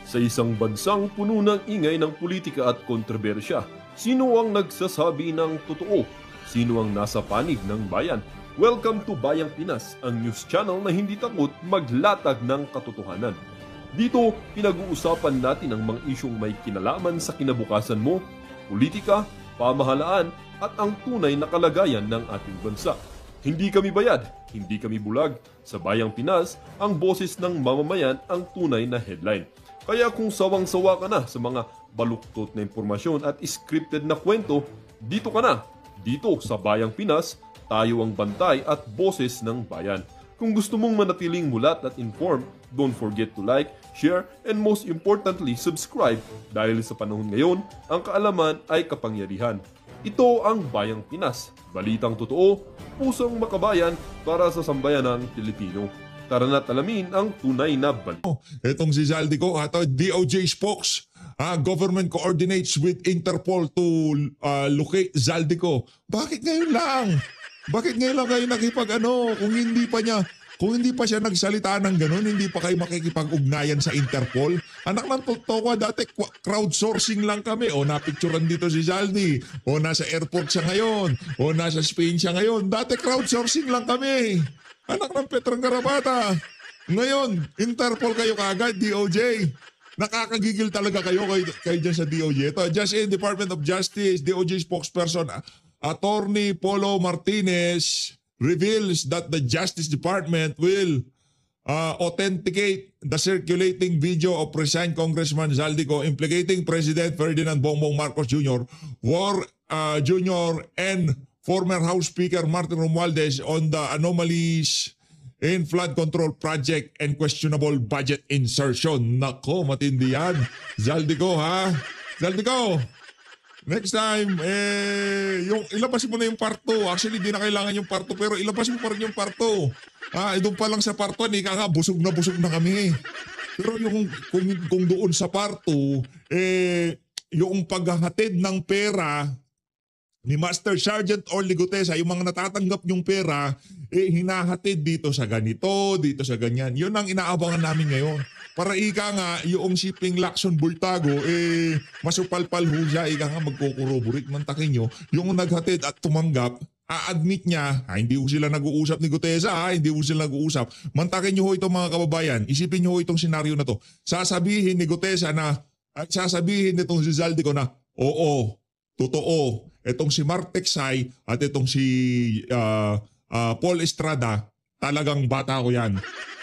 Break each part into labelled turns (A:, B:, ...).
A: Sa isang bansang puno ng ingay ng politika at kontrobersya, sino ang nagsasabi ng totoo? Sino ang nasa panig ng bayan? Welcome to Bayang Pinas, ang news channel na hindi takot maglatag ng katotohanan. Dito, pinag-uusapan natin ang mga isyong may kinalaman sa kinabukasan mo, politika, pamahalaan, at ang tunay na kalagayan ng ating bansa. Hindi kami bayad, hindi kami bulag. Sa Bayang Pinas, ang boses ng mamamayan ang tunay na headline. Kaya kung sawang-sawa ka na sa mga baluktot na impormasyon at scripted na kwento, dito ka na. Dito sa Bayang Pinas, tayo ang bantay at boses ng bayan. Kung gusto mong manatiling mulat at informed, don't forget to like, share, and most importantly, subscribe dahil sa panahon ngayon, ang kaalaman ay kapangyarihan. Ito ang Bayang Pinas, balitang totoo, pusong makabayan para sa sambayanang Pilipino. Tara na't alamin ang tunay na balita.
B: Itong si Zaldico, DOJ spokes, government coordinates with Interpol to locate Zaldico. Bakit ngayon lang? Bakit ngayon lang kayo kung hindi pa siya nagsalita ng ganun, hindi pa kayo makikipag-ugnayan sa Interpol? Anak ng totoo, dati crowdsourcing lang kami. O napicturan dito si Zaldi. O nasa airport siya ngayon. O nasa Spain siya ngayon. Dati crowdsourcing lang kami. Anak ng Petrang Garapata. Ngayon, Interpol kayo kagad, DOJ. Nakakagigil talaga kayo dyan sa DOJ. Ito, just in Department of Justice, DOJ spokesperson, Attorney Polo Martinez reveals that the Justice Department will authenticate the circulating video of resigned Congressman Zaldico implicating President Ferdinand Bongbong Marcos Jr. And former House Speaker Martin Romualdez on the anomalies in flood control project and questionable budget insertion. Nako, matindi yan. Zaldico, ha? Zaldico, next time, ilabasin mo na yung part 2. Actually, di na kailangan yung part 2, pero ilabasin mo pa rin yung part 2. Doon pa lang sa part 1, busog na kami. Pero kung doon sa part 2, yung paghahatid ng pera ni Master Sergeant Orly Gutesa, yung mga natatanggap yung pera, hinahatid dito sa ganito, dito sa ganyan. Yun ang inaabangan namin ngayon. Para ika nga, yung shipping Lacson Bultago, masupalpal ho siya, ika nga magkukuroburik, mantakin nyo, yung naghatid at tumanggap, a-admit niya, hindi ho sila nag-uusap ni Gutesa, hindi ho sila nag-uusap. Mantakin nyo ho itong mga kababayan, isipin nyo ho itong senaryo na to. Sasabihin ni Gutesa sasabihin nitong si Zaldico na, oo, totoo, itong si Mark Teksay at itong si Paul Estrada, talagang bata ko yan.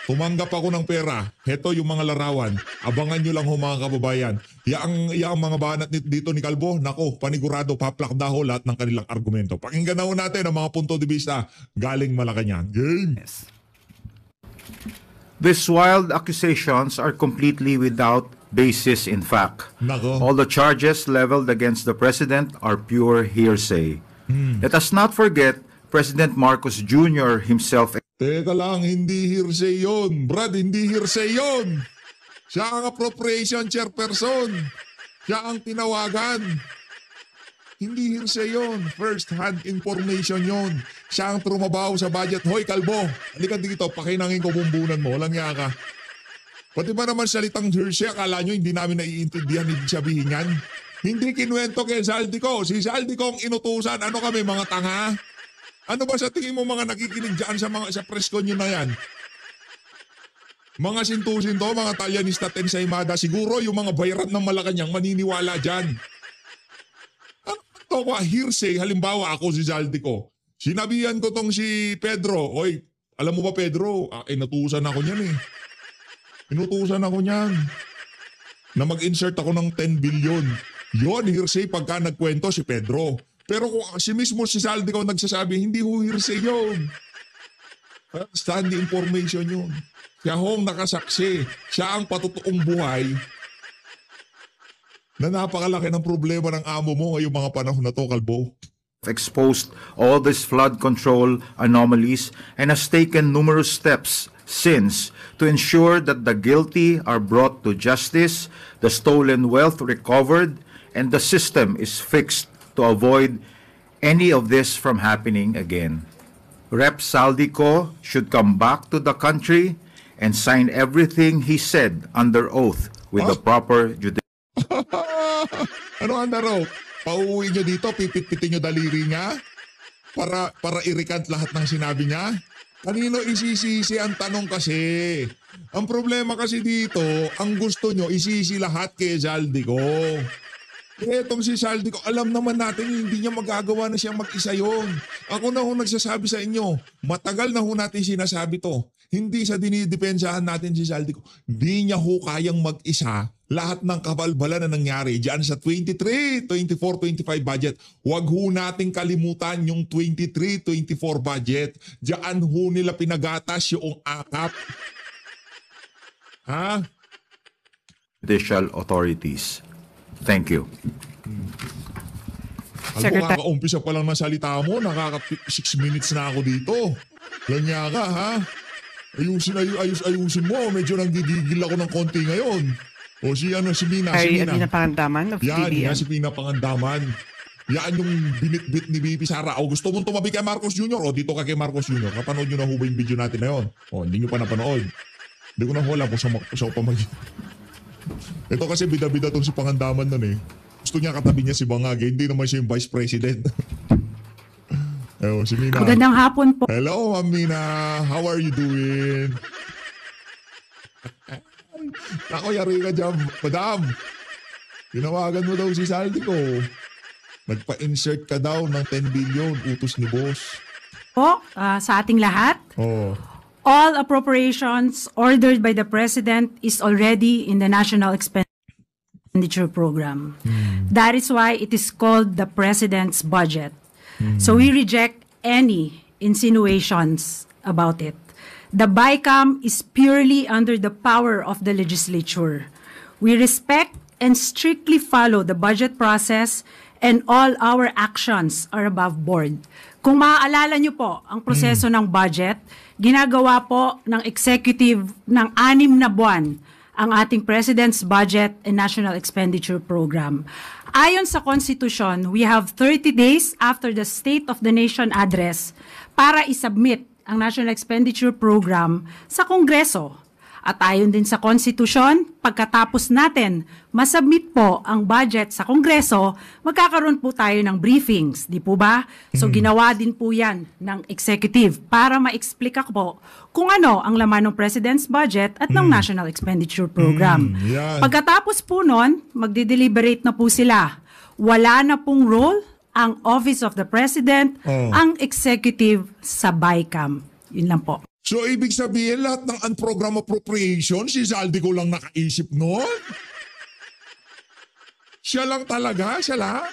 B: Tumanggap ako ng pera. Heto yung mga larawan. Abangan nyo lang ho mga kababayan. Yang mga banat dito ni Kalbo, nako, panigurado, paplakda ho lahat ng kanilang argumento. Pakinggan na ho natin ang mga punto de vista galing Malacanang. Game!
C: Yes. These wild accusations are completely without basis in fact.
B: Nako.
C: All the charges leveled against the president are pure hearsay. Let us not forget President Marcos Jr. himself.
B: Teka lang, hindi hearsay yun. Brad, hindi hearsay yun. Siya ang appropriation chairperson. Siya ang tinawagan. Hindi hearsay yun. First-hand information yun. Siya ang trumabaho sa budget. Hoy, Kalbo, halika dito, pakinangin ko bumbunan mo. Walang niya ka. Pati ba naman salitang hearsay, akala nyo hindi namin naiintindihan ibig sabihin yan? Hindi kinuwento kay Zaldico. Si Zaldico ang inutusan. Ano kami, mga tanga? Ano ba sa tingin mo mga nakikinig dyan sa press con nyo na yan? Mga sintusin to, mga talyanista tensaymada, siguro yung mga bayrat ng Malacanang maniniwala dyan. Ano to ba? Hearsay, halimbawa ako si Zaldico. Sinabihan ko tong si Pedro, oy, alam mo ba Pedro, inutusan ako niyan eh. Inutusan ako niyan. Na mag-insert ako ng 10 billion. Yon, hearsay pagka nagkwento si Pedro. Pero kung si mismo si Zaldico nagsasabi, hindi ho hearsay yun. Stand information yun. Siya hong nakasaksi. Siya ang patotoong buhay na napakalaki ng problema ng amo mo ngayong mga panahon na to, Kalbo.
C: Exposed all these flood control anomalies and has taken numerous steps since to ensure that the guilty are brought to justice, the stolen wealth recovered, and the system is fixed to avoid any of this from happening again. Rep. Zaldico should come back to the country and sign everything he said under oath with the proper
B: Ano anda raw? Pauwi nyo dito, pipit-pitin nyo daliri niya? Para i-recant lahat ng sinabi niya? Kanino isisisi ang tanong kasi? Ang problema kasi dito, ang gusto nyo isisi lahat kay Zaldico. Etong si Zaldico, alam naman natin hindi niya magagawa na siyang mag-isa yun. Ako na ho nagsasabi sa inyo, matagal na ho natin sinasabi to. Hindi sa dinidepensahan natin si Zaldico. Hindi niya ho kayang mag-isa lahat ng kabalbala na nangyari diyan sa 23, 24, 25 budget. Huwag ho nating kalimutan yung 23, 24 budget. Diyan ho nila pinagatas yung akap. Ha?
C: judicial authorities. Thank you.
B: Alam mo, kakaumpisa pa lang ng salita mo, nakaka 6 minutes na ako dito. Lanya ka, ha? Ayusin mo. Medyo nanggigigil ako ng konti ngayon. O si Mina.
D: Pina Pangandaman of
B: yan,
D: DBM.
B: si Pina Pangandaman. Yan yung binitbit ni BP Sara. O gusto mong tumabi kay Marcos Jr. O dito ka kay Marcos Jr. Napanood nyo na ho ba yung video natin na yun? O hindi nyo pa napanood. Hindi ko na ho alam kung saan pa mag... Ito kasi bida-bida tong si Pangandaman nun eh. Gusto niya katabi niya si Bangage. Hindi naman siya yung Vice President. Si Mina.
D: Magandang hapon po.
B: Hello, Ma'am Mina. How are you doing? Ako, yari ka dyan, madam. Tinawagan mo daw si Zaldico. Nagpa-insert ka daw ng 10 billion, utos ni boss.
D: Po, sa ating lahat, all appropriations ordered by the President is already in the National Expenditure Program. That is why it is called the President's Budget. So we reject any insinuations about it. The BICAM is purely under the power of the legislature. We respect and strictly follow the budget process and all our actions are above board. Kung maaalala nyo po, ang proseso ng budget, ginagawa po ng executive ng 6 na buwan ang ating President's Budget and National Expenditure Program. Ayon sa Constitution, we have 30 days after the State of the Nation Address para isubmit ang National Expenditure Program sa Kongreso. At ayon din sa Constitution, pagkatapos natin masubmit po ang budget sa Kongreso, magkakaroon po tayo ng briefings, di po ba? So ginawa din po yan ng executive para ma-explica po kung ano ang laman ng President's Budget at ng National Expenditure Program. Pagkatapos po nun, magde-deliberate na po sila. Wala na pong role ang Office of the President, ang executive sa BICAM. Yun lang po.
B: So, ibig sabihin, lahat ng unprogram appropriation, si Zaldico lang nakaisip nun? Siya lang talaga? Siya lang?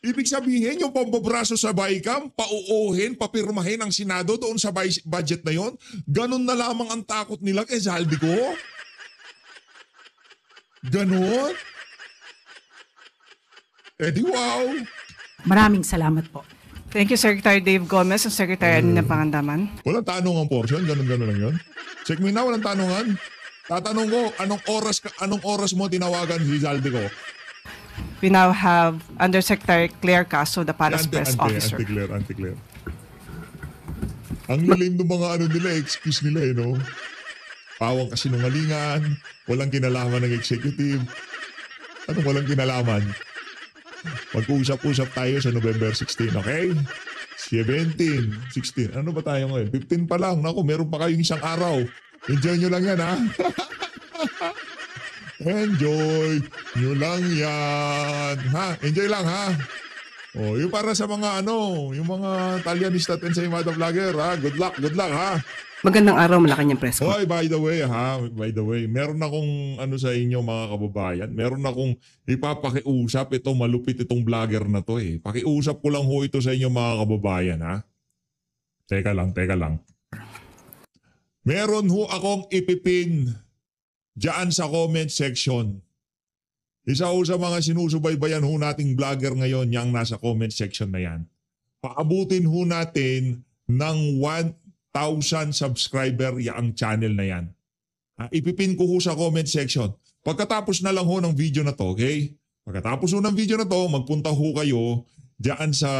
B: Ibig sabihin, yung pambabraso sa BICAM, pauuhin, papirmahin ang Senado doon sa budget na yon, ganun na lamang ang takot nila kay Zaldico? Ganun? Eh di wow!
D: Maraming salamat po.
E: Thank you, Secretary Dave Gomez and Secretary Anina Pangandaman.
B: Walang tanong ang portion, ganun-ganun lang yun. Check me na, walang tanongan. Tatanong ko, anong oras mo tinawagan si Zaldico?
E: We now have Undersecretary Claire Caso, the Palace Press Officer.
B: Anti-Claire. Ang lilim ng mga nila, excuse nila no? Pawang kasinungalingan, walang kinalaman ng executive. Anong walang kinalaman? Mag-uusap-usap tayo sa November 16, okay? 17, 16. Ano ba tayo ngayon? 15 pa lang. Naku, meron pa kayong isang araw. Enjoy nyo lang yan, ha? Enjoy nyo lang yan. Ha? Enjoy lang, ha? Oh, yung para sa mga yung mga Talyanista at Ensaymada Vlogger, ha? Good luck, ha?
E: Magandang araw, Malacanang Press Corps.
B: Hoy, by the way, meron akong sa inyo mga kababayan. Meron akong ipapakiusap. Ito, malupit itong vlogger na to eh. Pakiusap ko lang ho ito sa inyo mga kababayan, ha? Teka lang. Meron ho akong ipipin dyan sa comment section. Isa ho sa mga sinusubaybayan ho nating vlogger ngayon, yung nasa comment section na yan. Paabutin ho natin ng 1,000 subscriber yung channel na yan. Ipipin ko ho sa comment section. Pagkatapos na lang ho ng video na to, okay? Pagkatapos ho ng video na to, magpunta ho kayo dyan sa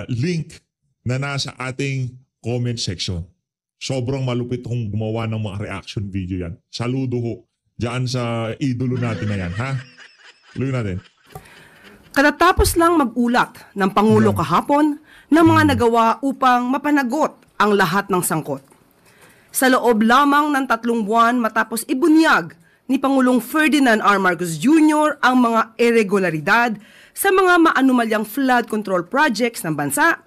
B: link na nasa ating comment section. Sobrang malupit kung gumawa ng mga reaction video yan. Saludo ho dyan sa idolo natin na yan, ha? Tuloy natin.
F: Katatapos lang mag-ulat ng Pangulo kahapon ng mga nagawa upang mapanagot ang lahat ng sangkot. Sa loob lamang ng 3 buwan matapos ibunyag ni Pangulong Ferdinand R. Marcos Jr. ang mga irregularidad sa mga maanumalyang flood control projects ng bansa,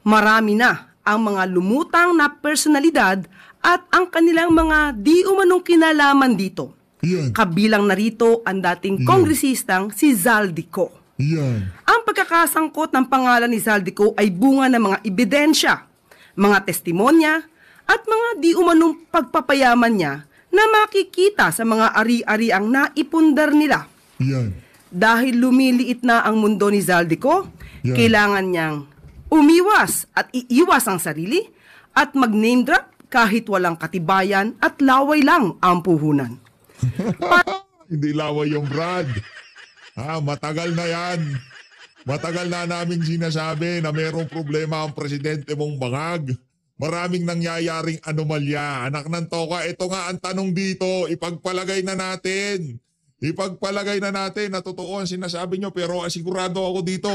F: marami na ang mga lumutang na personalidad at ang kanilang mga di umanong kinalaman dito.
B: Yan.
F: Kabilang narito ang dating kongresistang si Zaldico.
B: Yan.
F: Ang pagkakasangkot ng pangalan ni Zaldico ay bunga ng mga ebidensya, mga testimonya, at mga di umanong pagpapayaman niya na makikita sa mga ari-ariang naipundar nila.
B: Yan.
F: Dahil lumiliit na ang mundo ni Zaldico,
B: Yan.
F: kailangan niyang umiwas at iiwas ang sarili at mag-name drop kahit walang katibayan at laway lang ang puhunan.
B: Hindi laway yung Brad. Matagal na yan. Matagal na namin sinasabi na mayroong problema ang presidente mong bangag. Maraming nangyayaring anomalya. Anak ng toka, ito nga ang tanong dito. Ipagpalagay na natin. Ipagpalagay na natin na totoo ang sinasabi nyo pero asigurado ako dito.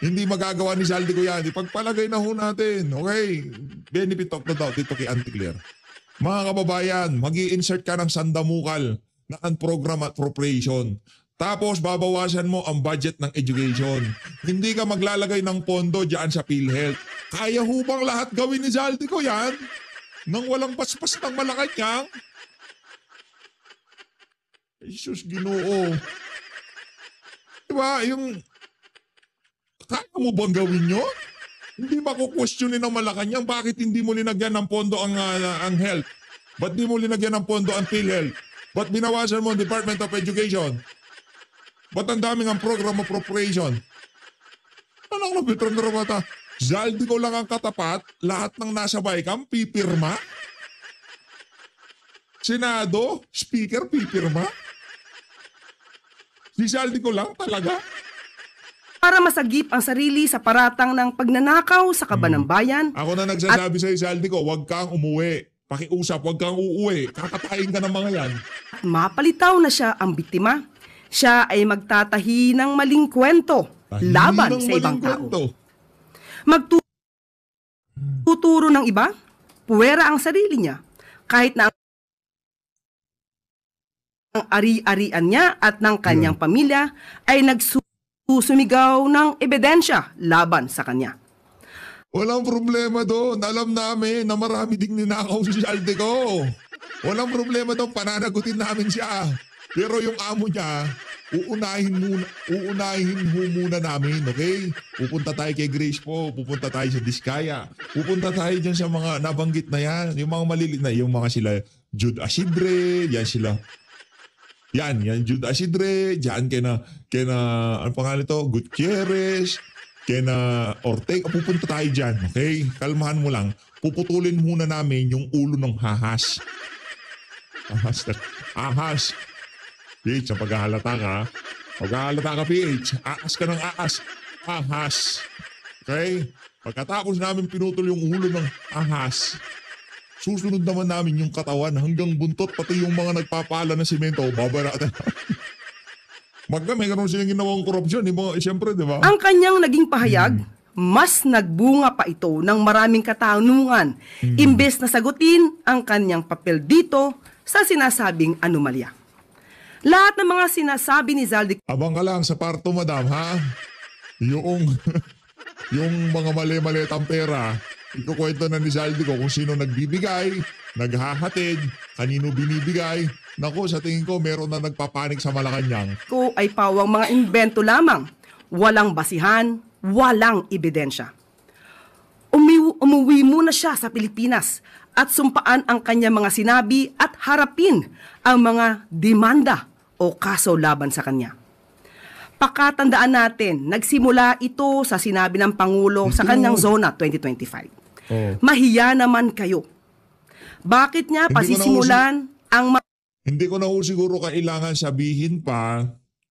B: Hindi magagawa ni Zaldico yan. Ipagpalagay na ho natin. Okay? Benefit of the doubt dito kay Auntie Claire. Mga kababayan, mag-i-insert ka ng sandamukal na ang program at appropriation. Tapos babawasan mo ang budget ng education. Hindi ka maglalagay ng pondo dyan sa PhilHealth. Kaya ho bang lahat gawin ni Zaldico yan? Nang walang paspas ng Malacanang? Jesus, Ginoo. Diba, kaya mo bang gawin nyo? Hindi ba kukwestiyonin ng Malacanang bakit hindi mo linagyan ng pondo ang health? Ba't di mo linagyan ng pondo ang PhilHealth? Ba't binawasan mo ang Department of Education? Ba't ang daming ang program appropriation? Ano ang napitran na ramata? Zaldico lang ang katapat, lahat ng nasa Baykam, pipirma? Senado, Speaker, pipirma? Si Zaldico lang talaga?
F: Para masagip ang sarili sa paratang ng pagnanakaw sa kaban ng bayan,
B: Ako na nagsasabi sa'yo, Zaldico, huwag kang umuwi. Pakiusap, huwag kang uuwi. Kakatayin ka ng mga yan.
F: at mapalitaw na siya ang biktima, siya ay magtatahi ng maling kwento laban
B: Tahi ng
F: sa ibang
B: maling
F: tao.
B: kwento.
F: Magtuturo ng iba, puwera ang sarili niya, kahit na ang ari-arian niya at ng kanyang pamilya ay nagsusumigaw ng ebidensya laban sa kanya.
B: Walang problema doon. Alam namin na marami ding ninakaw si Zaldico. Walang problema doon. Pananagutin namin siya. Pero yung amo niya, uunahin ho muna namin, okay? Pupunta tayo kay Grace po, pupunta tayo sa Diskaya, pupunta tayo dyan sa mga nabanggit na yan, yung mga malilit na, yung mga sila Jude Asidre, yan sila. Yan Jude Asidre, dyan kena ano pangalan ito? Gutierrez, kena Ortega, pupunta tayo dyan, okay? Kalmahan mo lang. Puputulin muna namin yung ulo ng ahas. Ahas. PH, ang paghahalata ka. Paghahalata ka, PH. Aas ka ng aas. Ahas. Okay? Pagkatapos namin pinutol yung ulo ng ahas, susunod naman namin yung katawan hanggang buntot, pati yung mga nagpapala ng simento, babaratan. May ganun silang ginawang korupsyon. Siyempre, di ba?
F: Ang kanyang naging pahayag, mas nagbunga pa ito ng maraming katanungan, imbes na sagutin ang kanyang papel dito sa sinasabing anomalya. Lahat ng mga sinasabi ni Zaldico
B: Abang ka lang sa parto, madam, ha? Yung mga mali-malitang pera, ikukwento na ni Zaldico kung sino nagbibigay, naghahatid, kanino binibigay. Naku, sa tingin ko, meron na nagpapanik sa Malacanang.
F: ay pawang mga imbento lamang, walang basihan, walang ebidensya. Umuwi muna siya sa Pilipinas at sumpaan ang kanyang mga sinabi at harapin ang mga demanda o kaso laban sa kanya. Pakatandaan natin, nagsimula ito sa sinabi ng Pangulo sa kanyang Zona 2025.
B: Oh.
F: Mahiya naman kayo. Bakit niya pasisimulan ang
B: Hindi ko na ho siguro kailangan sabihin pa,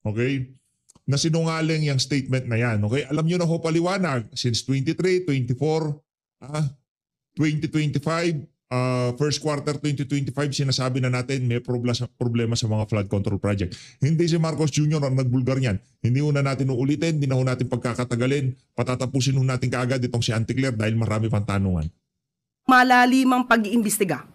B: okay, na sinungaling yung statement na yan. Okay, alam nyo na ho paliwanag, since 23, 24, 2025, first quarter 2025, sinasabi na natin may problema sa mga flood control project. Hindi si Marcos Jr. ang nagbulgar niyan. Hindi na natin uulitin, hindi na natin pagkakatagalin. Patatapusin natin kaagad itong si Auntie Claire dahil marami pang tanungan.
F: Malalimang pag-iimbestiga.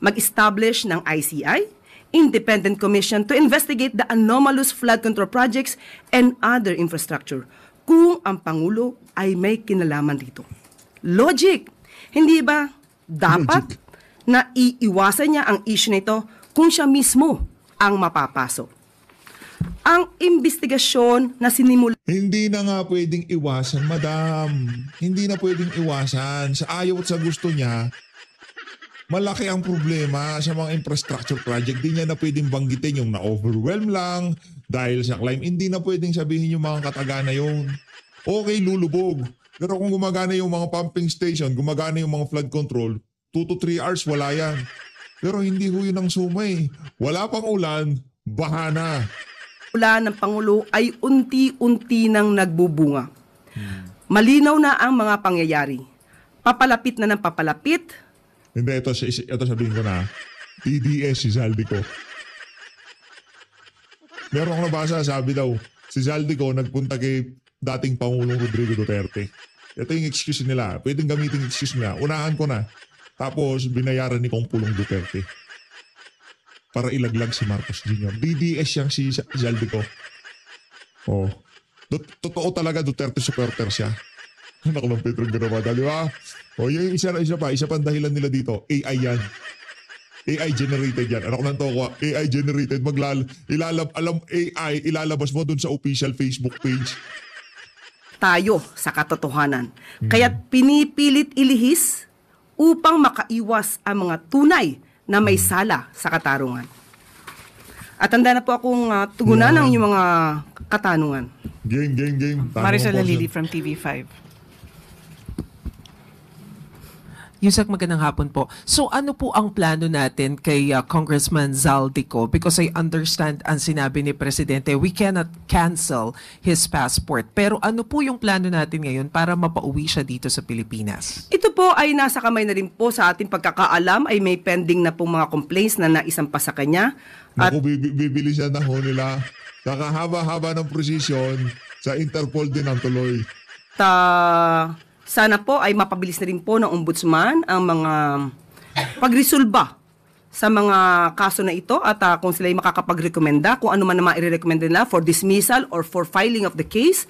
F: Mag-establish ng ICI, Independent Commission to investigate the anomalous flood control projects and other infrastructure kung ang Pangulo ay may kinalaman dito. Logic! Hindi ba dapat na iiwasan niya ang issue nito kung siya mismo ang mapapasok? Ang investigasyon na sinimula...
B: Hindi na nga pwedeng iwasan, madam. Hindi na pwedeng iwasan. Sa ayaw at sa gusto niya, malaki ang problema sa mga infrastructure project. Di niya na pwedeng banggitin yung na-overwhelm lang dahil sa climate. Hindi na pwedeng sabihin yung mga katagana yun. Okay, lulubog. Pero kung gumagana yung mga pumping station, gumagana yung mga flood control, 2 to 3 hours, wala yan. Pero hindi ho yun ang sumay. Wala pang ulan, baha na.
F: Ng Pangulo ay unti-unti nang nagbubunga. Malinaw na ang mga pangyayari. Papalapit na ng papalapit.
B: Hindi, ito sabihin ko na. TDS si Zaldico. Meron akong nabasa, sabi daw, si Zaldico nagpunta kay dating Pangulong Rodrigo Duterte. Ito yung excuse nila. Pwedeng gamitin yung excuse nila. Unahan ko na. Tapos, binayaran ni Kong Pulong Duterte para ilaglag si Marcos Jr. DDS yang si Zaldico. Oh. Totoo talaga Duterte supporter siya. Anak ng Pedro Garamada, di ba? O yung isa pang dahilan nila dito, AI yan. AI generated yan. Anak ng toko, AI generated. Ilalabas mo dun sa official Facebook page.
F: Tayo sa katotohanan. Kaya't pinipilit ilihis upang makaiwas ang mga tunay na may sala sa katarungan. At handa na po akong tugunan ng inyong mga katanungan.
B: Game.
E: Maricel Lili from TV5.
G: Yusek, magandang hapon po. So ano po ang plano natin kay Congressman Zaldico? Because I understand ang sinabi ni Presidente, we cannot cancel his passport. Pero ano po yung plano natin ngayon para mapauwi siya dito sa Pilipinas?
F: Ito po ay nasa kamay na rin po sa ating pagkakaalam ay may pending na pong mga complaints na naisampa sa kanya. At
B: bibilisan na ho nila. Kakahaba-haba ng prosesyon sa Interpol din ang tuloy.
F: Sana po ay mapabilis na rin po ng ombudsman ang mga pagresolba sa mga kaso na ito at kung sila ay makakapagrekomenda, kung ano man na mairekomenda nila for dismissal or for filing of the case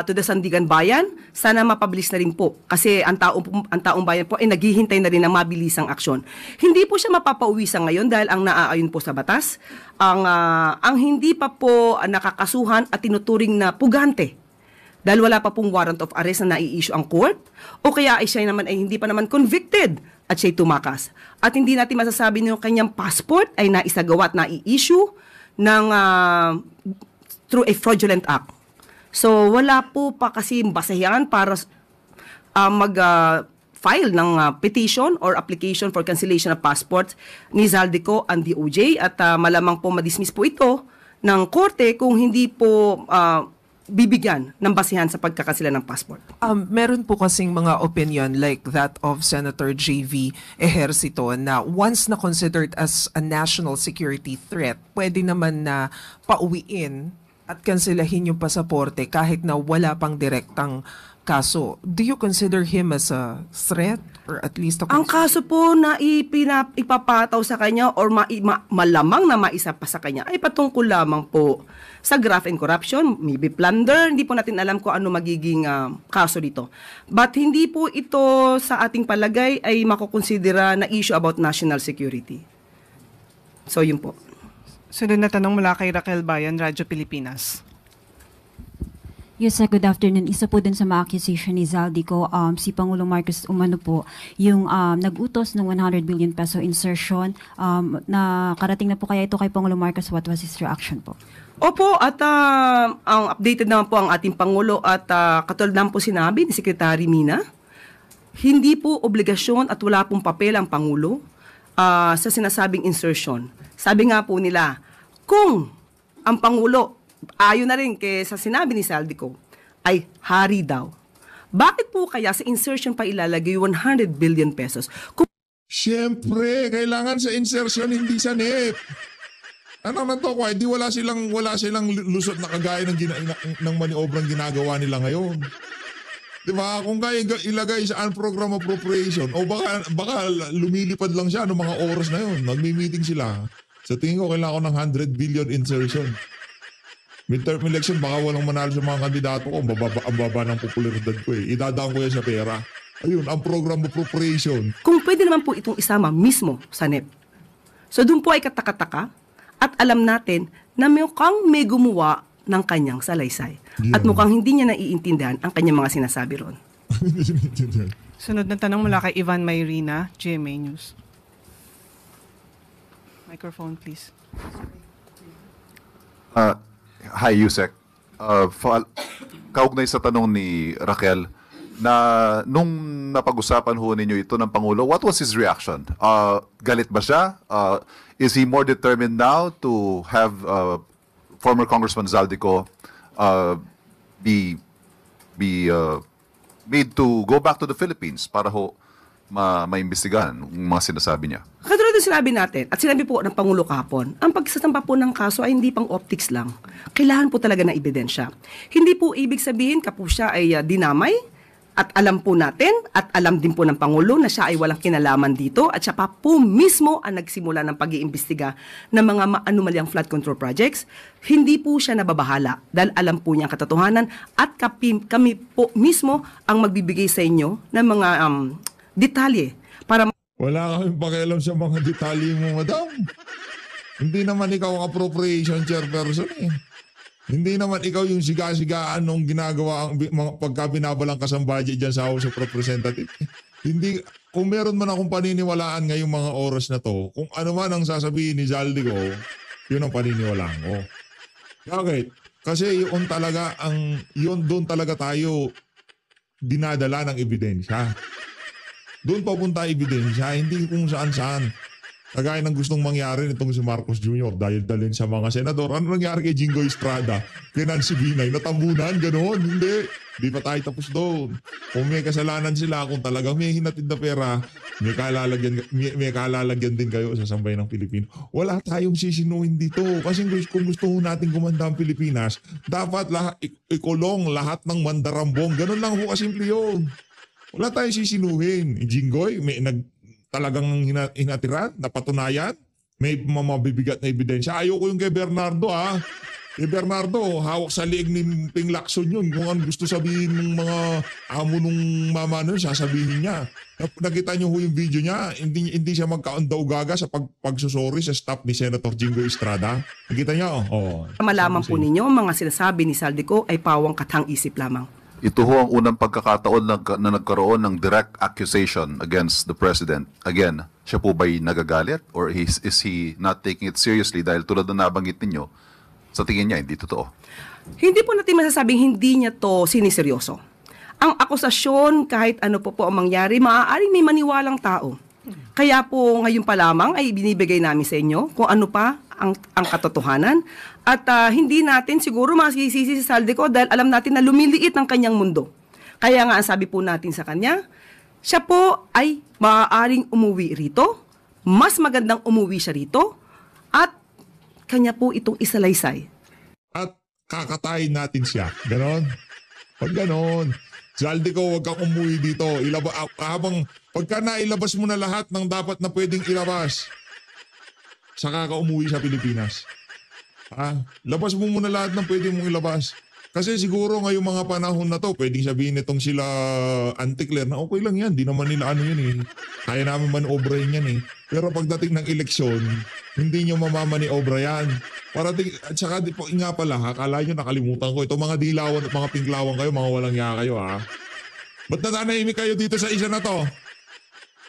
F: to the Sandigan Bayan, sana mapabilis na rin po. Kasi ang taong bayan po ay naghihintay na rin ng mabilisang aksyon. Hindi po siya mapapauwi sa ngayon dahil ang naaayon po sa batas, ang hindi pa po nakakasuhan at tinuturing na pugante dahil wala pa pong warrant of arrest na nai-issue ang court, o kaya ay siya naman ay hindi pa naman convicted at siya'y tumakas. At hindi natin masasabi na yung kanyang passport ay naisagawa at nai-issue ng, through a fraudulent act. So wala po pa kasi basehan para mag-file ng petition or application for cancellation of passport ni Zaldico and DOJ at malamang po madismiss po ito ng korte kung hindi po bibigyan ng basihan sa pagkakansela ng passport.
G: Meron po kasing mga opinion like that of Senator J.V. Ejercito na once na considered as a national security threat, pwede naman na pauwiin at kanselahin yung pasaporte kahit na wala pang direktang kaso. Do you consider him as a threat or at least a
F: Ang kaso po na ipapataw sa kanya or malamang na maisa pa sa kanya ay patungkol lamang po sa graft and corruption, maybe plunder, hindi po natin alam kung ano magiging kaso dito. But hindi po ito sa ating palagay ay makukonsidera na issue about national security. So yun po.
E: Sunod na tanong mula kay Raquel Bayan, Radyo Pilipinas.
H: Yes, sir. Good afternoon. Isa po din sa mga accusation ni Zaldico, si Pangulong Marcos umano po, yung nag-utos ng 100 billion peso insertion, na karating na po kaya ito kay Pangulong Marcos. What was his reaction po?
F: Opo, at ang updated naman po ang ating Pangulo at katulad naman po sinabi ni Secretary Mina, hindi po obligasyon at wala pong papel ang Pangulo sa sinasabing insertion. Sabi nga po nila, kung ang Pangulo ayon na rin sa sinabi ni Zaldico, ay hari daw. Bakit po kaya sa insertion pa ilalagay 100 billion pesos?
B: Siyempre, kailangan sa insertion, hindi sa NEP. Ano na to, di wala silang lusot na kagaya ng maniobrang ginagawa nila ngayon. Diba? Kung kaya ilagay sa unprogram appropriation, o baka lumilipad lang siya ng mga oras na yun. Magmi-meeting sila. Sa tingin ko, kailangan ko ng 100 billion insertion. Midterm election, baka walang manalo sa mga kandidato ko. Ang baba ng popularidad ko eh. Idadaan ko yan sa pera. Ayun, ang program appropriation.
F: Kung pwede naman po itong isama mismo sa NEP. So doon po ay katakataka at alam natin na mukhang may gumawa ng kanyang salaysay.
B: Yeah.
F: At mukhang hindi niya naiintindihan ang kanyang mga sinasabi ron.
E: Sunod na tanong mula kay Ivan Mayrina, GMA News. Microphone, please.
I: Hi, Yusek. Kaugnay sa tanong ni Raquel, na nung napag-usapan ho ninyo ito ng Pangulo, what was his reaction? Galit ba siya? Is he more determined now to have former Congressman Zaldico be made to go back to the Philippines para ho maimbestigahan yung mga sinasabi niya?
F: Katulad ng sinabi natin, at sinabi po ng Pangulo kahapon, ang pagsasampa po ng kaso ay hindi pang optics lang. Kailangan po talaga ng ebidensya. Hindi po ibig sabihin kapag siya ay dinamay, at alam po natin, at alam din po ng Pangulo na siya ay walang kinalaman dito, at siya pa po mismo ang nagsimula ng pag-iimbestiga ng mga anomalyang flood control projects. Hindi po siya nababahala dahil alam po niya ang katotohanan at kami po mismo ang magbibigay sa inyo ng mga detalye para
B: Wala kaming pakialam sa mga detalye mo, madam. Hindi naman ikaw ang appropriation chairperson eh. Hindi naman ikaw yung siga-sigaan nung ginagawa ang pagka binabalangkas ang budget dyan sa House of Representatives. Hindi, kung meron man akong paniniwalaan ngayong mga oras na to, kung ano man ang sasabihin ni Zaldico, yun ang paniniwalaan ko. Bakit? Kasi yun doon talaga tayo dinadala ng ebidensya. Doon papunta ebidensya, hindi kung saan-saan. Kagaya ng gustong mangyari nitong si Marcos Jr. dahil dalhin sa mga senador. Ano nangyari kay Jingoy Estrada? Kay Nancy Binay? Natambunan? Ganon? Hindi. Di pa tayo tapos doon. Kung may kasalanan sila, kung talagang may hinatid na pera, may kalalagyan din kayo sa sambayan ng Pilipino. Wala tayong sisinuhin dito. Kasi kung gusto natin gumanda ang Pilipinas, dapat ikulong lahat ng mandarambong. Ganon lang po kasimple yun. Wala tayong sisinuhin. Jingoy, talagang hinatiran, napatunayan, may mabibigat na ebidensya. Ayoko yung kay Bernardo ha. Kay Bernardo, hawak sa liig ni Ping Lacson yun. Kung ano gusto sabihin ng mga amo nung mama nun, sasabihin niya. Nakita niyo yung video niya, hindi siya magkaundaw-gaga sa pagsusori sa staff ni Senator Jingoy Estrada. Nakita niyo? Oh,
F: malaman po ninyo, mga sinasabi ni Zaldico ay pawang katang-isip lamang.
I: Ito ho ang unang pagkakataon na nagkaroon ng direct accusation against the President. Again, siya po ba'y nagagalit? Or is he not taking it seriously dahil tulad na nabanggit ninyo, sa tingin niya hindi totoo?
F: Hindi po natin masasabing hindi niya to siniseryoso. Ang akusasyon, kahit ano po ang mangyari, maaaring may maniwalang tao. Kaya po ngayon pa lamang ay binibigay namin sa inyo kung ano pa ang katotohanan. At hindi natin siguro masisisi si Zaldico dahil alam natin na lumiliit ang kanyang mundo. Kaya nga ang sabi po natin sa kanya, siya po ay maaaring umuwi rito, mas magandang umuwi siya rito, at kanya po itong isalaysay.
B: At kakatayin natin siya. Ganon? Pag ganon, Zaldico, huwag kang umuwi dito. Pagka nailabas mo na lahat ng dapat na pwedeng ilabas, saka ka umuwi sa Pilipinas. Labas mo muna lahat ng pwede mong ilabas. Kasi siguro ngayong mga panahon na to, pwedeng sabihin nitong sila anti-Claire na okay lang yan. Di naman nila ano yun eh. Kaya namin manobrahin yan eh. Pero pagdating ng eleksyon, hindi nyo mamamaniobra yan. At saka nga pala, akala nyo nakalimutan ko. Ito mga dilawan at mga pinklawan kayo, mga walang ya kayo ha. Ba't nananahimik kayo dito sa isa na to?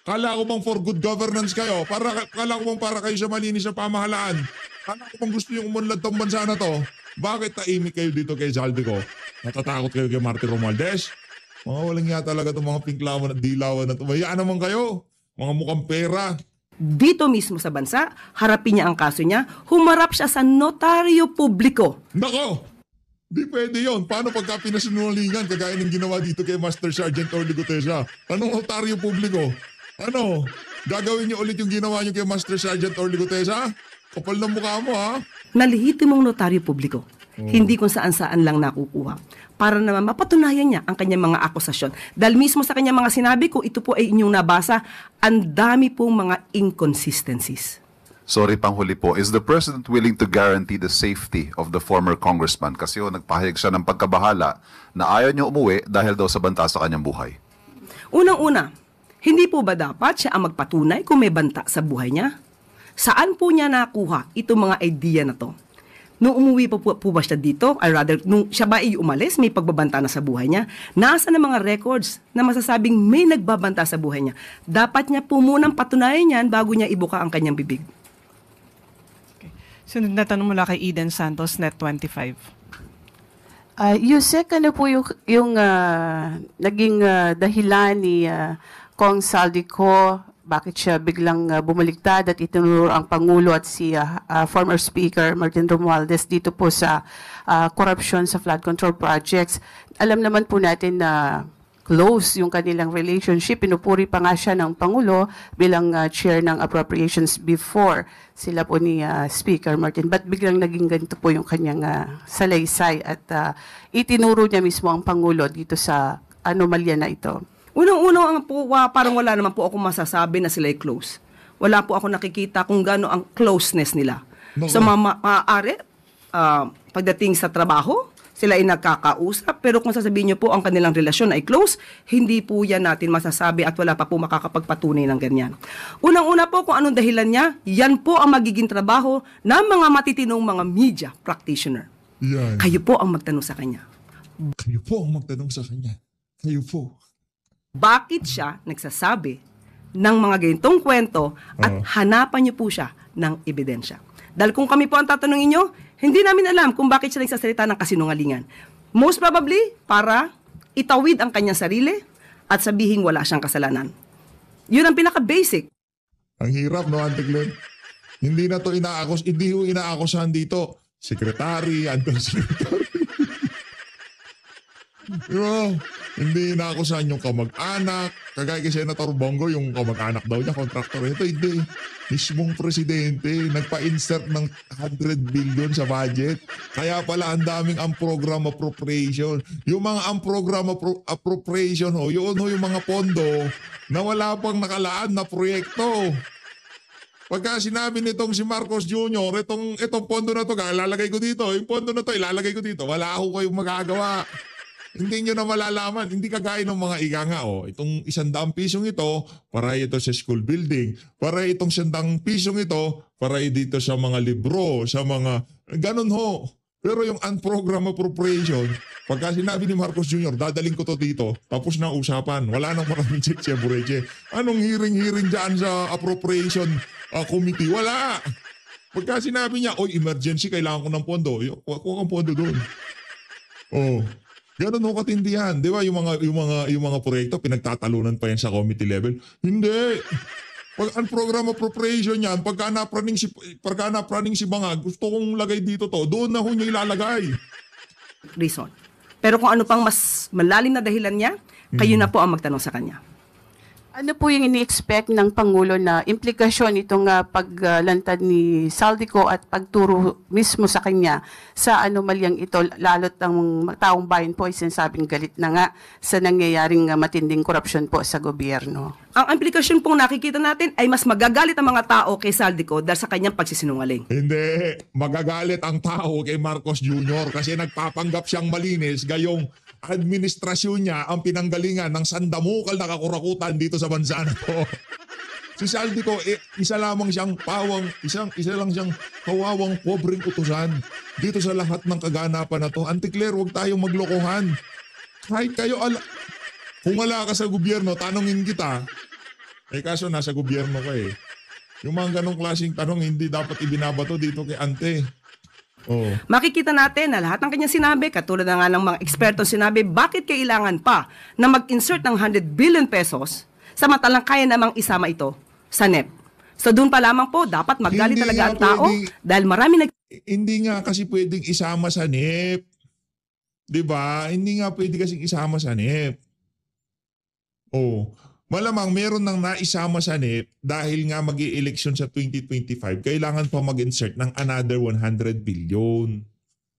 B: Kala ko bang for good governance kayo? Kala ko bang para kayo sa malinis na pamahalaan? Kala ko bang gusto yung umunlad tong bansa na to? Bakit taimik kayo dito kay Zaldico? Natatakot kayo kay Martin Romualdez? Mga walang nga talaga itong mga pinklawan at dilawan na ito. Bayaan naman kayo. Mga mukhang pera.
F: Dito mismo sa bansa, harapin niya ang kaso niya, humarap siya sa notaryo publiko.
B: Nako! Di pwede yun. Paano pagka pinasinungalingan kagaya ng ginawa dito kay Master Sergeant Orly Gutesa? Anong notaryo publiko? Ano? Gagawin niyo ulit yung ginawa niyo kay Master Sergeant Orly Gutesa? Kapal ng mukha mo, ha?
F: Na lehitimong notaryo publiko. Hindi kung saan-saan lang nakukuha. Para naman mapatunayan niya ang kanyang mga akusasyon. Dahil mismo sa kanyang mga sinabi, kung ito po ay inyong nabasa, ang dami pong mga inconsistencies.
I: Sorry, panghuli po. Is the President willing to guarantee the safety of the former congressman? Kasi nagpahayag siya ng pagkabahala na ayaw niya umuwi dahil daw sa banta sa kanyang buhay.
F: Unang-una, hindi po ba dapat siya ang magpatunay kung may banta sa buhay niya? Saan po niya nakuha itong mga idea na to? Nung umuwi po ba siya dito, or rather, nung siya ba ay umalis, may pagbabanta na sa buhay niya, nasa na mga records na masasabing may nagbabanta sa buhay niya. Dapat niya po munang patunayan yan bago niya ibuka ang kanyang bibig.
E: Okay. Sunod na tanong mula kay Eden Santos, Net 25.
J: Yusek, ano po yung naging dahilan ni Kong Saldico, bakit siya biglang bumaliktad at itinuro ang Pangulo at si former Speaker Martin Romualdez dito po sa corruption sa flood control projects. Alam naman po natin na close yung kanilang relationship. Pinupuri pa nga siya ng Pangulo bilang chair ng appropriations before sila po ni Speaker Martin. But biglang naging ganito po yung kanyang salaysay at itinuro niya mismo ang Pangulo dito sa anomalya na ito.
F: Unang-unang po, parang wala naman po ako masasabi na sila ay close. Wala po ako nakikita kung gaano ang closeness nila. So maaari, pagdating sa trabaho, sila ay nagkakausap, pero kung sasabihin niyo po ang kanilang relasyon ay close, hindi po yan natin masasabi at wala pa po makakapagpatunay ng ganyan. Unang-una po kung anong dahilan niya, yan po ang magiging trabaho ng mga matitinong mga media practitioner.
B: Yan.
F: Kayo po ang magtanong sa kanya.
B: Kayo po ang magtanong sa kanya. Kayo po.
F: Bakit siya nagsasabi ng mga ganitong kwento at hanapan niyo po siya ng ebidensya. Dahil kung kami po ang tatanungin niyo, hindi namin alam kung bakit siya nagsasalita ng kasinungalingan. Most probably, para itawid ang kanyang sarili at sabihin wala siyang kasalanan. Yun ang pinaka-basic.
B: Ang hirap, no, Auntie Glenn? Hindi na to hindi ho inaakusahan dito. Secretary, undersecretary. Diba? Hindi inaakusahan yung kamag-anak. Kagaya kay Senator Bongo, yung kamag-anak daw niya, contractor. Ito hindi. Mismong presidente, nagpa-insert ng 100 billion sa budget. Kaya pala ang daming program appropriation. Yung mga program appropriation, yun yung mga pondo na wala pang nakalaan na proyekto. Pagka sinabi nitong si Marcos Jr., itong pondo na to, ilalagay ko dito. Yung pondo na to, ilalagay ko dito. Wala ako kayong magagawa. Hindi nyo na malalaman. Hindi kagaya ng mga iganga. Itong 100 pisong ito, para ito sa school building. Para itong 100 pisong ito, para dito sa mga libro, sa mga... Ganun ho. Pero yung unprogram appropriation, pagka sinabi ni Marcos Jr., dadaling ko to dito, tapos na usapan. Wala nang maraming cheche, bureche. Anong hearing dyan sa appropriation committee? Wala. Pagka sinabi niya, emergency, kailangan ko ng pondo. Huwag kang pondo doon. Ganun ho katindihan. Di ba yung mga proyekto, pinagtatalunan pa yan sa committee level? Hindi. Pag ang program appropriation yan, pagka napraning si Bangag, gusto kong lagay dito to, doon na ho niya ilalagay.
F: Reason. Pero kung ano pang mas malalim na dahilan niya, kayo na po ang magtanong sa kanya.
J: Ano po yung ini-expect ng Pangulo na implikasyon itong paglantad ni Saldico at pagturo mismo sa kanya sa anomalyang ito, lalo't ang taong bayan po ay sinasabing galit na nga sa nangyayaring matinding korupsyon po sa gobyerno?
F: Ang implikasyon pong nakikita natin ay mas magagalit ang mga tao kay Saldico dahil sa kanyang pagsisinungaling.
B: Hindi. Magagalit ang tao kay Marcos Jr. kasi nagpapanggap siyang malinis gayong administrasyon niya ang pinanggalingan ng sandamukal na kakurakutan dito sa bansa na to. Si Saldico, isa lang siyang kawawang pobreng utusan dito sa lahat ng kaganapan na to. Auntie Claire, huwag tayong maglokohan. Kahit kayo, kung wala ka sa gobyerno, tanongin kita. Kaso nasa gobyerno ka eh. Yung mga ganong klaseng tanong, hindi dapat ibinabato dito kay Ante.
F: Makikita natin na lahat ng kanyang sinabi, katulad na nga ng mga eksperto sinabi, bakit kailangan pa na mag-insert ng 100 billion pesos samantalang kaya namang isama ito sa NEP. So doon pa lamang po, dapat magalit talaga ang tao dahil marami
B: Hindi nga kasi pwedeng isama sa NEP. Diba? Hindi nga pwede kasing isama sa NEP. malamang meron nang naisama sa NEP dahil nga mag-i-election sa 2025, kailangan pa mag-insert ng another 100 billion.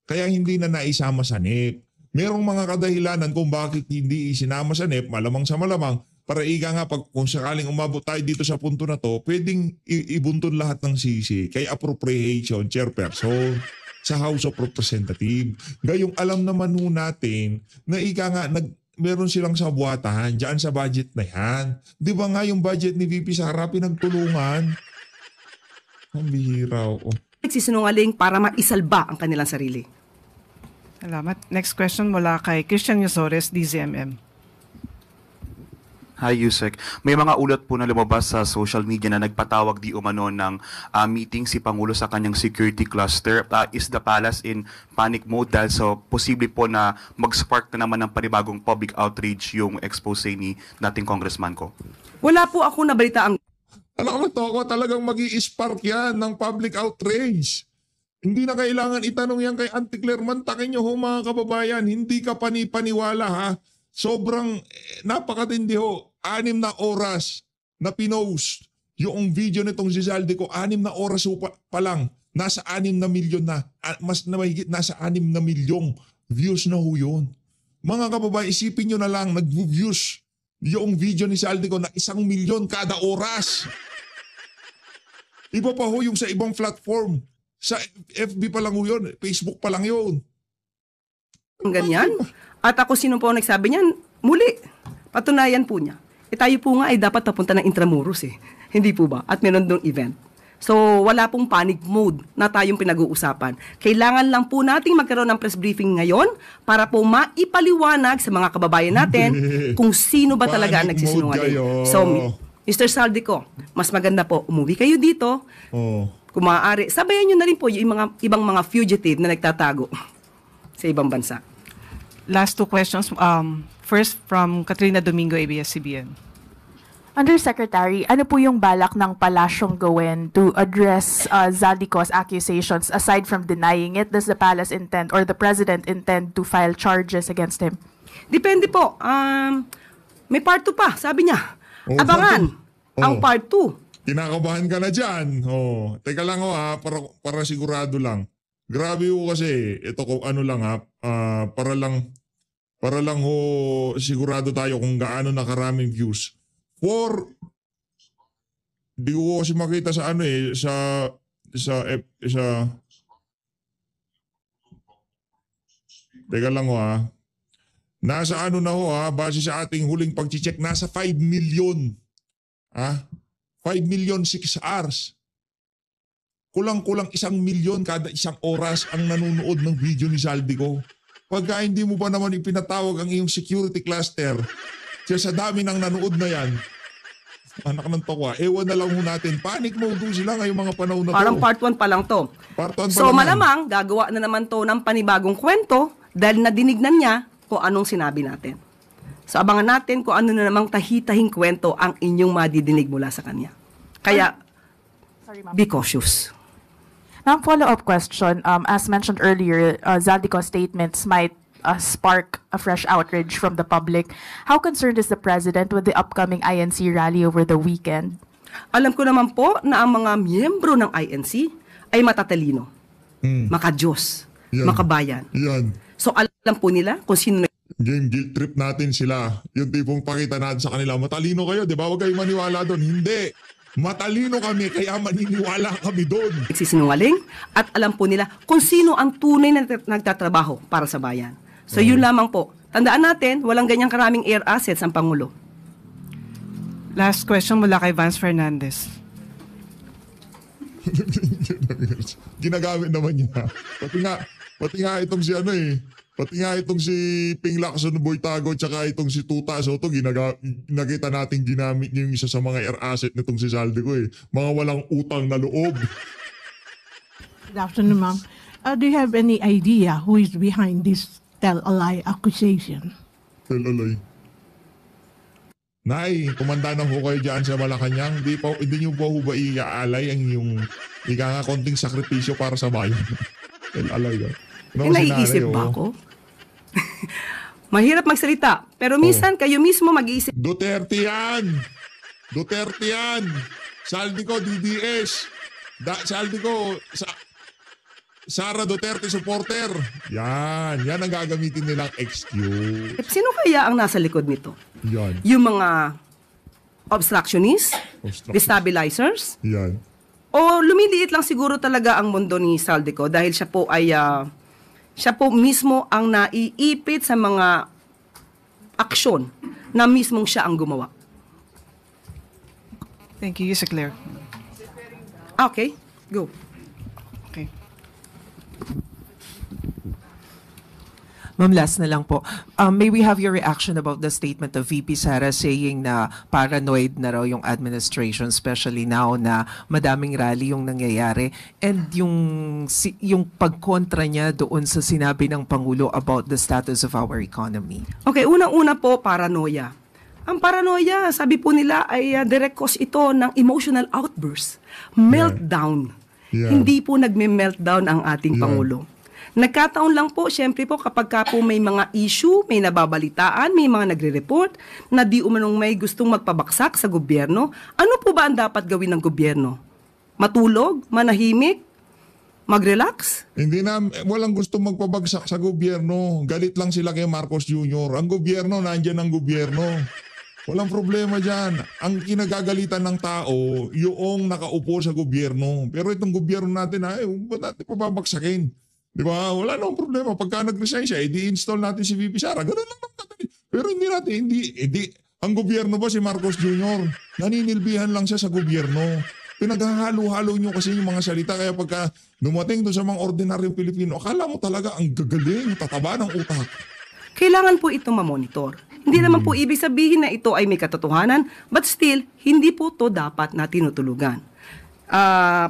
B: Kaya hindi na naisama sa NEP. Merong mga kadahilanan kung bakit hindi isinama sa NEP, malamang sa malamang, para ika nga kung sakaling umabot tayo dito sa punto na to, pwedeng ibuntun lahat ng sisi kay appropriation chairperson sa House of Representatives. Gayong alam naman ho natin na ika nga meron silang sabuatan dyan sa budget na yan. Di ba nga yung budget ni VP Sara pinagtulungan? Ang bihira.
F: Nagsisinungaling para maisalba ang kanilang sarili.
E: Salamat. Next question mula kay Christian Yosores, DZMM.
K: Hi, Yusek. May mga ulat po na lumabas sa social media na nagpatawag di umano ng meeting si Pangulo sa kanyang security cluster. Is the palace in panic mode dahil so posible po na mag-spark na naman ng panibagong public outrage yung expose ni dating congressman ko?
F: Wala po ako nabalita ang...
B: Alam mo to, ako talagang mag-i-spark yan ng public outrage. Hindi na kailangan itanong yan kay Auntie Claire. Mantakin nyo ho mga kababayan, hindi ka panipaniwala ha. Sobrang napakatindi ho. 6 na oras na pinost yung video nitong si Zaldico. 6 na oras ho pa lang. Nasa 6 na milyon na. Mas na mahigit nasa 6 na milyong views na ho yun. Mga kababayan, isipin nyo na lang, nag-views yung video ni Zaldico na 1 milyon kada oras. Iba pa ho yung sa ibang platform. Sa FB pa lang ho yun. Facebook pa lang yun.
F: Ganyan. At ako sino po nagsabi niyan? Muli. Patunayan po niya. Tayo po nga ay dapat papunta ng Intramuros Hindi po ba? At meron doong event. So wala pong panic mode na tayong pinag-uusapan. Kailangan lang po nating magkaroon ng press briefing ngayon para po maipaliwanag sa mga kababayan natin kung sino ba talaga ang nagsisinungaling. So Mr. Zaldico, mas maganda po umuwi kayo dito. Kung maaari, sabayan nyo na rin po yung ibang mga fugitive na nagtatago sa ibang bansa.
E: Last 2 questions. First from Katrina Domingo, ABS-CBN.
L: Undersecretary, ano po yung balak ng palasyong gawin to address Zaldico's accusations? Aside from denying it, does the palace intend or the president intend to file charges against him?
F: Depende po. May part 2 pa, sabi niya. Abangan ang part 2.
B: Kinakabahan ka na dyan. Teka lang para sigurado lang. Grabe ho kasi, ito kung ano lang para lang ho sigurado tayo kung gaano na karaming views. Di ko kasi makita sa teka lang nasa na base sa ating huling pag-check, nasa 5 million. 5 million 6 hours. Kulang-kulang 1 milyon kada 1 oras ang nanonood ng video ni Zaldico. Pagka hindi mo pa naman ipinatawag ang iyong security cluster, sa dami ng nanood na yan, anak ng tokwa, ewan na lang ho natin. Panic mode sila ngayong mga panahon na to.
F: Parang part 1 pa lang to. So malamang, gagawa na naman to ng panibagong kwento dahil nadinignan niya kung anong sinabi natin. So abangan natin kung ano na namang tahitahing kwento ang inyong madidinig mula sa kanya. Kaya, be cautious.
L: Now, follow-up question. As mentioned earlier, Zaldico's statements might spark a fresh outrage from the public. How concerned is the president with the upcoming INC rally over the weekend?
F: Alam ko naman po na ang mga miyembro ng INC ay matatalino, makadiyos, makabayan.
B: Yan.
F: So alam po nila kung sino
B: game guilt trip natin sila. Yung tipong pakita natin sa kanila, matalino kayo, di ba? Huwag kayong maniwala doon. Hindi. Matalino kami, kaya maniniwala kami doon.
F: Nagsisinungaling at alam po nila kung sino ang tunay na nagtatrabaho para sa bayan. So yun lamang po. Tandaan natin, walang ganyang karaming air assets ang Pangulo.
E: Last question mula kay Vance Fernandez.
B: Ginagawa naman niya. Pati nga itong si Pati nga itong si Ping Lacson Boytago tsaka itong si Tuta Soto, nakita natin ginamit niyo yung isa sa mga air asset nitong si Zaldico Mga walang utang na loob.
M: Good afternoon, ma'am. Do you have any idea who is behind this tell-a-lie accusation?
B: Tell-a-lie? Nay, kumanda na ho kayo dyan sa Malacanang. Hindi nyo po ba iaalay ang yung konting sakripisyo para sa bayan? Tell-a-lie
F: naiisip ba ako? Mahirap magsalita, pero minsan kayo mismo mag-iisip.
B: Duterte yan. Duterte yan. Saldico, DDS. Saldico, Sara Duterte supporter. Yan ang gagamitin nilang excuse.
F: Sino kaya ang nasa likod nito?
B: Yan.
F: Yung mga obstructionists, destabilizers,
B: yan.
F: O lumiliit lang siguro talaga ang mundo ni Saldico dahil siya po ay siya po mismo ang naiipit sa mga aksyon na mismong siya ang gumawa.
E: Thank you, Yusek Claire.
F: Okay, go.
E: Okay.
G: Ma'am, last na lang po. May we have your reaction about the statement of VP Sara saying na paranoid na raw yung administration, especially now na madaming rally yung nangyayari, and yung pagkontra niya doon sa sinabi ng Pangulo about the status of our economy?
F: Okay, unang-una po, paranoia. Ang paranoia, sabi po nila, ay direct cause ito ng emotional outburst. Meltdown.
B: Yeah.
F: Hindi po nagme-meltdown ang ating Pangulo. Nagkataon lang po, syempre po, kapag ka po may mga issue, may nababalitaan, may mga nagre-report na di umanong may gustong magpabaksak sa gobyerno, ano po ba ang dapat gawin ng gobyerno? Matulog? Manahimik? Mag-relax?
B: Hindi na, walang gusto magpabagsak sa gobyerno. Galit lang sila kay Marcos Jr. Ang gobyerno, nandyan ang gobyerno. Walang problema dyan. Ang kinagagalitan ng tao, yung nakaupo sa gobyerno. Pero itong gobyerno natin, ba't natin pababagsakin? Di ba? Wala namang problema. Pagka nag-resign siya, di-install natin si VP Sara. Ganun lang naman. Pero hindi natin, ang gobyerno ba si Marcos Jr.? Naninilbihan lang siya sa gobyerno. Pinaghahalo-halo nyo kasi yung mga salita. Kaya pagka dumating doon sa mga ordinaryong Pilipino, akala mo talaga ang gagaling, tataba ng utak.
F: Kailangan po ito mamonitor. Hindi naman po ibig sabihin na ito ay may katotohanan, but still, hindi po to dapat na tinutulugan.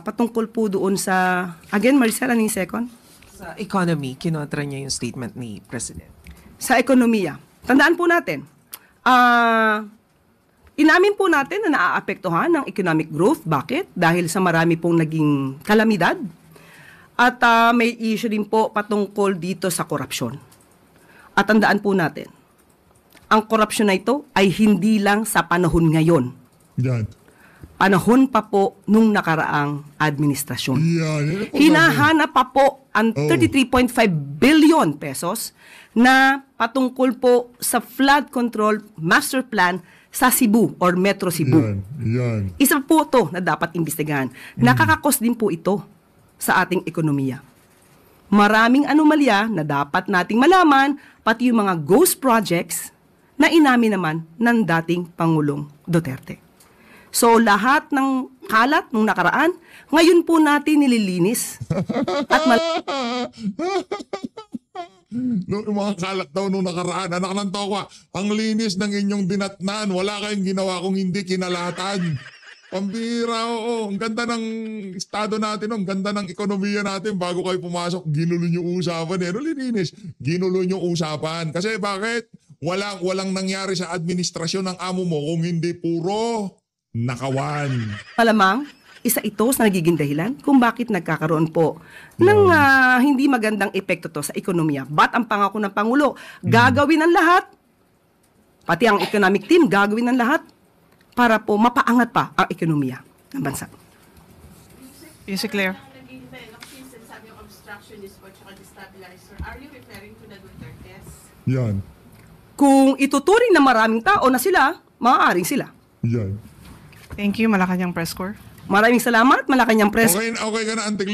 F: Patungkol po doon sa, again, Maricel, anong second?
G: Sa economy, kinontra niya yung statement ni President.
F: Sa ekonomiya. Tandaan po natin, inamin po natin na naaapektuhan ng economic growth. Bakit? Dahil sa marami pong naging kalamidad. At may issue din po patungkol dito sa korupsyon. At tandaan po natin, ang korupsyon na ito ay hindi lang sa panahon ngayon.
B: Yan.
F: Panahon pa po nung nakaraang administrasyon.
B: Yan.
F: Hinahanap pa po ang 33.5 billion pesos na patungkol po sa flood control master plan sa Cebu or Metro Cebu.
B: Yan.
F: Isa po ito na dapat imbestigahan. Nakakakos din po ito sa ating ekonomiya. Maraming anomalya na dapat nating malaman, pati yung mga ghost projects na inamin naman ng dating Pangulong Duterte. So lahat ng kalat nung nakaraan, ngayon po natin nililinis. At
B: yung mga kalat daw nung nakaraan, anak ng tokwa, ang linis ng inyong dinatnan, wala kayong ginawa kung hindi kinalatan. Pambira, oo. Ang ganda ng estado natin, ang ganda ng ekonomiya natin. Bago kayo pumasok, ginulo nyo usapan. Ano lininis? Ginulo nyo usapan. Kasi bakit? Walang nangyari sa administrasyon ng amo mo kung hindi puro nakawan.
F: malamang, isa ito sa nagiging dahilan kung bakit nagkakaroon po ng hindi magandang epekto to sa ekonomiya. But ang pangako ng Pangulo, gagawin ang lahat, pati ang economic team, gagawin ang lahat para po mapaangat pa ang ekonomiya ng bansa.
E: Yusek Claire.
J: Are you referring to the Dutertes?
B: Yan.
F: Kung ituturing na maraming tao na sila, maaaring sila.
B: Yan.
E: Thank you, Malacanang Press Corps.
F: Maraming salamat, Malacanang Press.
B: Okay ka na, Antig.